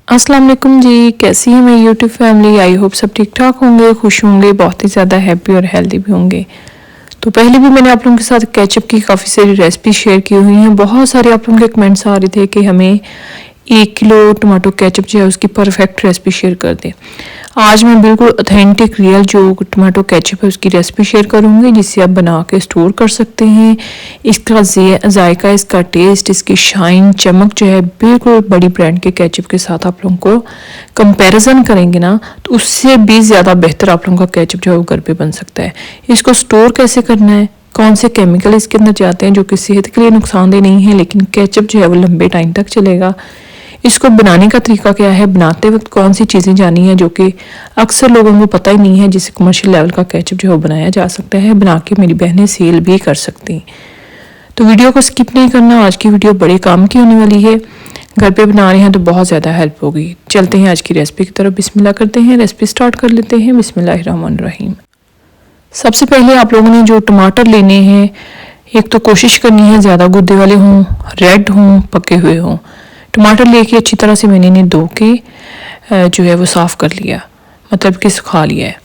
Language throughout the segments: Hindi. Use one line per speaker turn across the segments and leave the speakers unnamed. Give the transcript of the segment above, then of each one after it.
अस्सलाम वालेकुम जी, कैसी है मेरी यूट्यूब फैमिली। आई होप सब ठीक ठाक होंगे, खुश होंगे, बहुत ही ज़्यादा हैप्पी और हेल्दी भी होंगे। तो पहले भी मैंने आप लोगों के साथ केचप की काफ़ी सारी रेसिपी शेयर की हुई हैं। बहुत सारे आप लोगों के कमेंट्स आ रहे थे कि हमें 1 किलो टमाटो केचप जो है उसकी परफेक्ट रेसिपी शेयर कर दें। आज मैं बिल्कुल ऑथेंटिक रियल जो टमाटो केचप है उसकी रेसिपी शेयर करूँगी, जिससे आप बना के स्टोर कर सकते हैं। इसका जायका, इसका टेस्ट, इसकी शाइन, चमक जो है बिल्कुल बड़ी ब्रांड के केचप के साथ आप लोगों को कंपैरिजन करेंगे ना, तो उससे भी ज़्यादा बेहतर आप लोगों का केचप जो है वो घर पे बन सकता है। इसको स्टोर कैसे करना है, कौन से केमिकल इसके अंदर जाते हैं जो कि सेहत के लिए नुकसानदेह नहीं है, लेकिन केचप जो है वो लंबे टाइम तक चलेगा। इसको बनाने का तरीका क्या है, बनाते वक्त कौन सी चीज़ें जानी है जो कि अक्सर लोगों को पता ही नहीं है, जिससे कमर्शियल लेवल का केचप जो है वो बनाया जा सकता है। बना के मेरी बहनें सेल भी कर सकती हैं। तो वीडियो को स्किप नहीं करना, आज की वीडियो बड़े काम की होने वाली है। घर पे बना रहे हैं तो बहुत ज़्यादा हेल्प होगी। चलते हैं आज की रेसिपी की तरफ, बिस्मिल्लाह करते हैं, रेसिपी स्टार्ट कर लेते हैं। बिस्मिल्लाहिर्रहमानिर्रहीम। सबसे पहले आप लोगों ने जो टमाटर लेने हैं, एक तो कोशिश करनी है ज़्यादा गुद्दे वाले हों, रेड हों, पके हुए हों। टमाटर लेके अच्छी तरह से मैंने इन्हें धो के जो है वो साफ़ कर लिया, मतलब कि सुखा लिया है।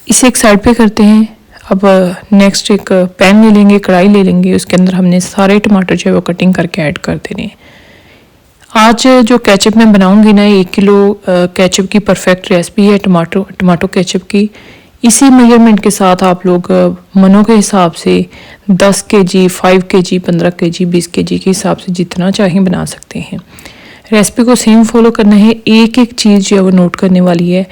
इसे एक साइड पे करते हैं। अब नेक्स्ट एक पैन ले लेंगे, कढ़ाई ले लेंगे, उसके अंदर हमने सारे टमाटर जो है वो कटिंग करके ऐड कर देने हैं। आज जो केचप मैं बनाऊंगी ना, 1 किलो केचप की परफेक्ट रेसिपी है टमाटो केचप की। इसी मेजरमेंट के साथ आप लोग मनों के हिसाब से 10 केजी, 5 केजी, 15 केजी, 20 केजी के हिसाब से जितना चाहें बना सकते हैं। रेसिपी को सेम फॉलो करना है। एक एक चीज़ जो है वो नोट करने वाली है।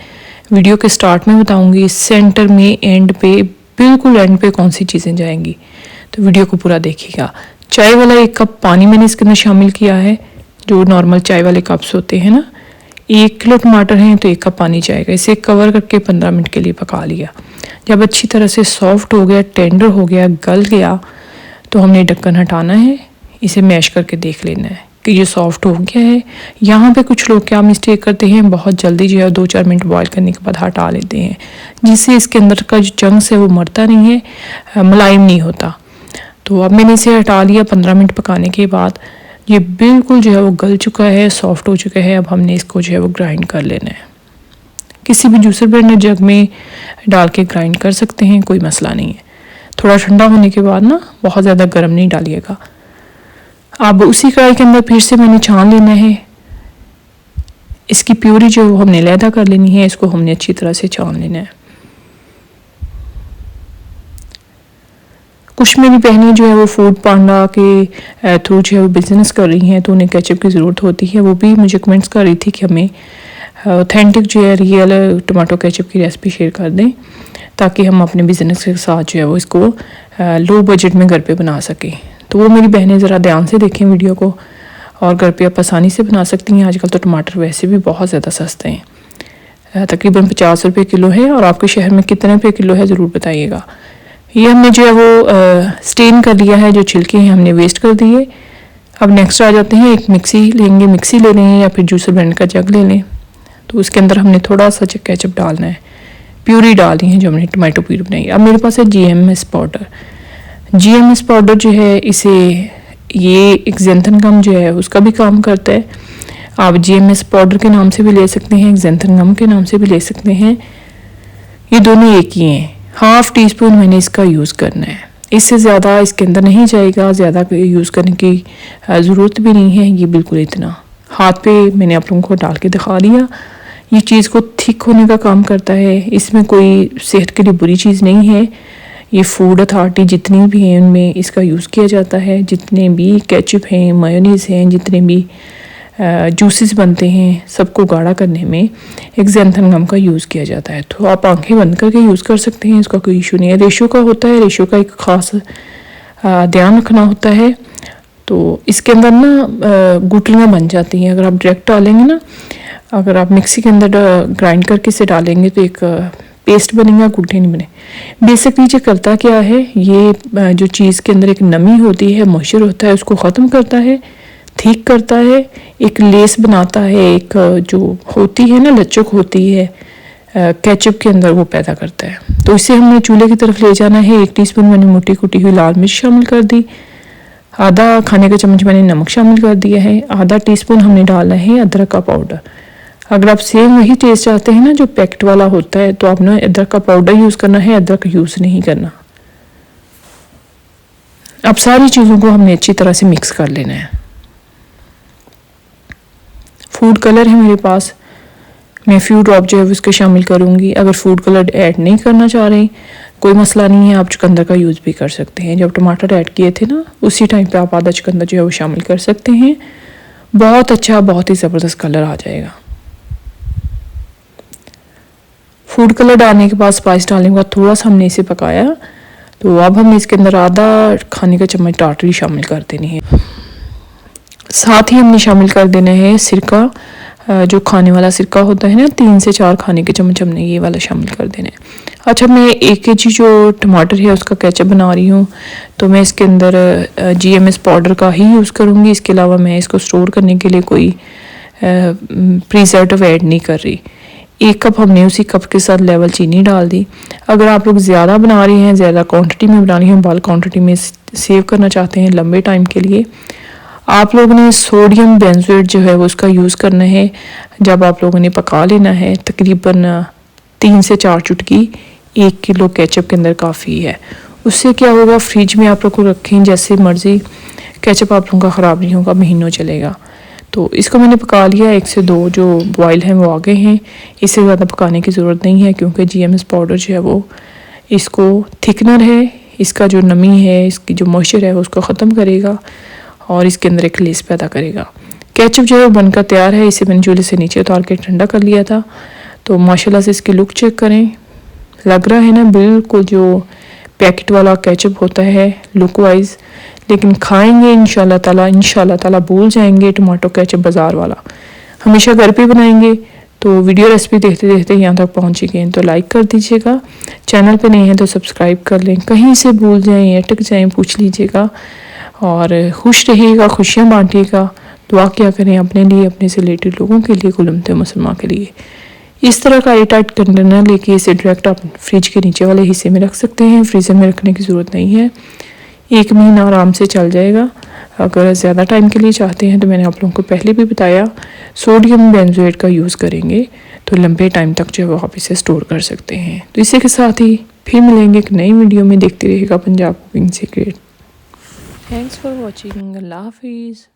वीडियो के स्टार्ट में बताऊंगी, सेंटर में, एंड पे, बिल्कुल एंड पे कौन सी चीज़ें जाएंगी। तो वीडियो को पूरा देखिएगा। चाय वाला 1 कप पानी मैंने इसके अंदर शामिल किया है, जो नॉर्मल चाय वाले कप्स होते हैं ना। 1 किलो टमाटर हैं तो 1 कप पानी जाएगा। इसे कवर करके 15 मिनट के लिए पका लिया। जब अच्छी तरह से सॉफ्ट हो गया, टेंडर हो गया, गल गया, तो हमने ढक्कन हटाना है। इसे मैश करके देख लेना है कि ये सॉफ्ट हो गया है। यहाँ पे कुछ लोग क्या मिस्टेक करते हैं, बहुत जल्दी जो है 2-4 मिनट बॉईल करने के बाद हटा लेते हैं, जिससे इसके अंदर का जो चंक्स है वो मरता नहीं है, मुलायम नहीं होता। तो अब मैंने इसे हटा लिया। 15 मिनट पकाने के बाद ये बिल्कुल जो है वो गल चुका है, सॉफ्ट हो चुका है। अब हमने इसको जो है वो ग्राइंड कर लेना है। किसी भी जूसर ब्लेंडर जग में डाल के ग्राइंड कर सकते हैं, कोई मसला नहीं है। थोड़ा ठंडा होने के बाद ना, बहुत ज़्यादा गर्म नहीं डालिएगा। अब उसी कढ़ाई के अंदर फिर से मैंने छान लेना है। इसकी प्यूरी जो वो हमने अलहदा कर लेनी है। इसको हमने अच्छी तरह से छान लेना है। कुछ मेरी बहनें जो है वो फूड पांडा के थ्रू जो है वो बिज़नेस कर रही हैं, तो उन्हें केचप की ज़रूरत होती है। वो भी मुझे कमेंट्स कर रही थी कि हमें ऑथेंटिक जो है रियल टमाटो केचप की रेसिपी शेयर कर दें, ताकि हम अपने बिज़नेस के साथ जो है वो इसको लो बजट में घर पे बना सकें। तो वो मेरी बहनें ज़रा ध्यान से देखें वीडियो को, और घर पे आप आसानी से बना सकती हैं। आजकल तो टमाटर वैसे भी बहुत ज़्यादा सस्ते हैं, तकरीबन 50 रुपये किलो है। और आपके शहर में कितने रुपये किलो है ज़रूर बताइएगा। ये हमने जो है वो स्टेन कर लिया है, जो छिलके हैं हमने वेस्ट कर दिए। अब नेक्स्ट आ जाते हैं, एक मिक्सी लेंगे, मिक्सी ले लें या फिर जूसर ब्लेंडर का जग ले लें। तो उसके अंदर हमने थोड़ा सा केचप डालना है, प्यूरी डाली है जो हमने टमाटो प्यूरी बनाई। अब मेरे पास है GMS पाउडर। GMS पाउडर जो है, इसे ये एक ज़ैंथन गम जो है उसका भी काम करता है। आप GMS पाउडर के नाम से भी ले सकते हैं, ज़ैंथन गम के नाम से भी ले सकते हैं। ये दोनों एक ही हैं। 1/2 टीस्पून मैंने इसका यूज़ करना है। इससे ज़्यादा इसके अंदर नहीं जाएगा, ज़्यादा यूज़ करने की ज़रूरत भी नहीं है। ये बिल्कुल इतना हाथ पे मैंने आप लोगों को डाल के दिखा दिया। ये चीज़ को थिक होने का काम करता है। इसमें कोई सेहत के लिए बुरी चीज़ नहीं है। ये फूड अथॉरिटी जितनी भी हैं उनमें इसका यूज़ किया जाता है। जितने भी केचप हैं, मायोनीज़ हैं, जितने भी जूसेस बनते हैं, सबको गाढ़ा करने में एक ज़ैंथन गम का यूज़ किया जाता है। तो आप आंखें बंद करके यूज़ कर सकते हैं, इसका कोई इशू नहीं है। रेशो का होता है, रेशो का एक ख़ास ध्यान रखना होता है। तो इसके अंदर ना गुठलियाँ बन जाती हैं अगर आप डायरेक्ट डालेंगे ना। अगर आप मिक्सी के अंदर ग्राइंड करके इसे डालेंगे तो एक पेस्ट बनेगा, गुठली नहीं बने। बेसिकली ये करता क्या है, ये जो चीज़ के अंदर एक नमी होती है, मॉइस्चर होता है, उसको ख़त्म करता है, ठीक करता है, एक लेस बनाता है, एक जो होती है ना लचक होती है केचप के अंदर, वो पैदा करता है। तो इसे हमने चूल्हे की तरफ ले जाना है। 1 टीस्पून मैंने मोटी कुटी हुई लाल मिर्च शामिल कर दी। आधा खाने का चम्मच मैंने नमक शामिल कर दिया है, आधा टीस्पून हमने डाला है अदरक का पाउडर। अगर आप सेम वही टेस्ट चाहते हैं ना जो पैकेट वाला होता है, तो आपने अदरक का पाउडर यूज़ करना है, अदरक यूज़ नहीं करना। अब सारी चीज़ों को हमने अच्छी तरह से मिक्स कर लेना है। फूड कलर है मेरे पास, मैं फ्यू ड्रॉप जो है उसके शामिल करूँगी। अगर फूड कलर ऐड नहीं करना चाह रहे कोई मसला नहीं है, आप चुकंदर का यूज़ भी कर सकते हैं। जब टमाटर ऐड किए थे ना उसी टाइम पे आप आधा चुकंदर जो है वो शामिल कर सकते हैं। बहुत अच्छा, बहुत ही ज़बरदस्त कलर आ जाएगा। फूड कलर डालने के बाद, स्पाइस डालने के बाद थोड़ा सा हमने इसे पकाया। तो अब हमने इसके अंदर आधा खाने का चम्मच टाटरी शामिल कर देनी है। साथ ही हमने शामिल कर देना है सिरका, जो खाने वाला सिरका होता है ना, 3 से 4 खाने के चम्मच हमने ये वाला शामिल कर देना है। अच्छा, मैं 1 kg जो टमाटर है उसका केचप बना रही हूँ, तो मैं इसके अंदर GMS पाउडर का ही यूज़ करूँगी। इसके अलावा मैं इसको स्टोर करने के लिए कोई प्रिजर्वेटिव ऐड नहीं कर रही। 1 कप हमने उसी कप के साथ लेवल चीनी डाल दी। अगर आप लोग ज़्यादा बना रहे हैं, ज़्यादा क्वांटिटी में बना रही हैं, बल्क क्वांटिटी में सेव करना चाहते हैं लंबे टाइम के लिए, आप लोगों ने सोडियम बेंजोएट जो है वो उसका यूज़ करना है। जब आप लोगों ने पका लेना है, तकरीबन 3 से 4 चुटकी 1 किलो केचप के अंदर काफ़ी है। उससे क्या होगा, फ्रिज में आप लोग को रखें जैसे मर्ज़ी, केचप आप लोगों का ख़राब नहीं होगा, महीनों चलेगा। तो इसको मैंने पका लिया, 1 से 2 जो बॉयल हैं वो आ गए हैं। इससे ज़्यादा पकाने की ज़रूरत नहीं है, क्योंकि GMS पाउडर जो है वो इसको थिकनर है, इसका जो नमी है, इसकी जो मॉइस्चर है उसको ख़त्म करेगा और इसके अंदर एक लेस पैदा करेगा। केचप जो है वो बनकर तैयार है। इसे मैंने चूल्हे से नीचे उतार के ठंडा कर लिया था। तो माशाल्लाह से इसकी लुक चेक करें, लग रहा है ना बिल्कुल जो पैकेट वाला केचप होता है लुक वाइज। लेकिन खाएंगे इंशाल्लाह ताला भूल जाएंगे टमाटो केचप बाज़ार वाला। हमेशा घर पे बनाएंगे। तो वीडियो रेसिपी देखते देखते यहाँ तक पहुँच गए तो लाइक कर दीजिएगा, चैनल पे नहीं है तो सब्सक्राइब कर लें। कहीं से भूल जाएँ, अटक जाएँ, पूछ लीजिएगा। और खुश रहिएगा, खुशियाँ बांटिएगा, दुआ क्या करें अपने लिए, अपने से रिलेटेड लोगों के लिए, कुल उम्मत मुसलमान के लिए। इस तरह का एयरटाइट कंटेनर लेके इसे डायरेक्ट आप फ्रिज के नीचे वाले हिस्से में रख सकते हैं, फ्रीज़र में रखने की ज़रूरत नहीं है। 1 महीना आराम से चल जाएगा। अगर ज़्यादा टाइम के लिए चाहते हैं तो मैंने आप लोगों को पहले भी बताया, सोडियम बेंजोएट का यूज़ करेंगे तो लंबे टाइम तक जो है आप इसे स्टोर कर सकते हैं। तो इसी के साथ ही फिर मिलेंगे एक नई वीडियो में। देखते रहिएगा Punjab cooking secret. Thanks for watching. अल्लाह हाफिज़।